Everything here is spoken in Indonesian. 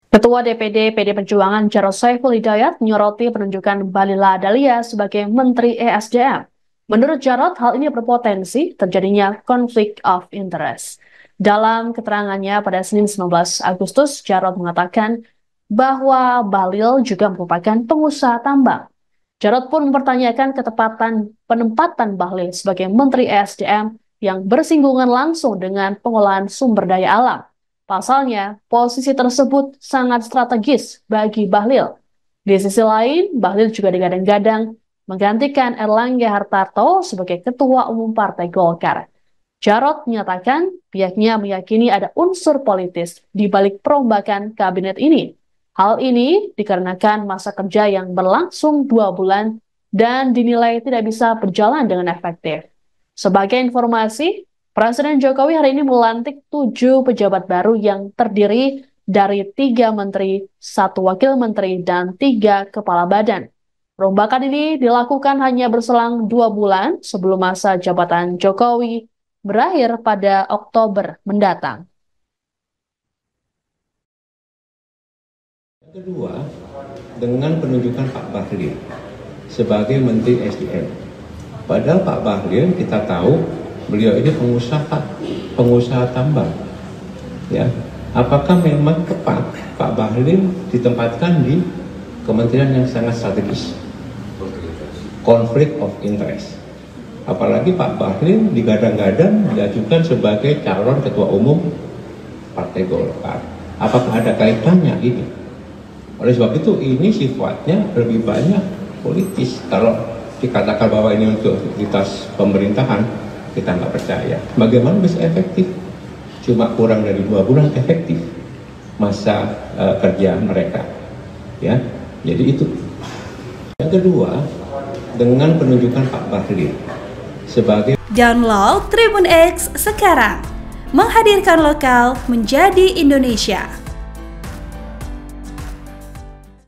Ketua DPD PD Perjuangan Jarod Saiful Hidayat menyoroti penunjukan Bahlil Lahadalia sebagai Menteri ESDM. Menurut Jarod, hal ini berpotensi terjadinya konflik of interest. Dalam keterangannya pada Senin 19 Agustus, Jarod mengatakan bahwa Bahlil juga merupakan pengusaha tambang. Jarod pun mempertanyakan ketepatan penempatan Bahlil sebagai Menteri ESDM yang bersinggungan langsung dengan pengolahan sumber daya alam. Pasalnya, posisi tersebut sangat strategis bagi Bahlil. Di sisi lain, Bahlil juga digadang-gadang menggantikan Erlangga Hartarto sebagai Ketua Umum Partai Golkar. Jarod menyatakan pihaknya meyakini ada unsur politis di balik perombakan kabinet ini. Hal ini dikarenakan masa kerja yang berlangsung 2 bulan dan dinilai tidak bisa berjalan dengan efektif. Sebagai informasi, Presiden Jokowi hari ini melantik 7 pejabat baru yang terdiri dari 3 menteri, 1 wakil menteri, dan 3 kepala badan. Perombakan ini dilakukan hanya berselang 2 bulan sebelum masa jabatan Jokowi berakhir pada Oktober mendatang. Yang kedua, dengan penunjukan Pak Bahlil sebagai Menteri SDM. Padahal Pak Bahlil kita tahu beliau ini pengusaha tambang. Ya, apakah memang tepat Pak Bahlil ditempatkan di kementerian yang sangat strategis? Konflik of interest. Apalagi Pak Bahlil digadang-gadang diajukan sebagai calon ketua umum Partai Golkar. Apakah ada kaitannya ini? Oleh sebab itu ini sifatnya lebih banyak politis. Kalau dikatakan bahwa ini untuk aktivitas pemerintahan, kita nggak percaya. Bagaimana bisa efektif? Cuma kurang dari 2 bulan efektif masa kerja mereka. Ya, jadi itu. Yang kedua, dengan penunjukan Pak Bahlil sebagai Download Tribun X sekarang, menghadirkan lokal menjadi Indonesia.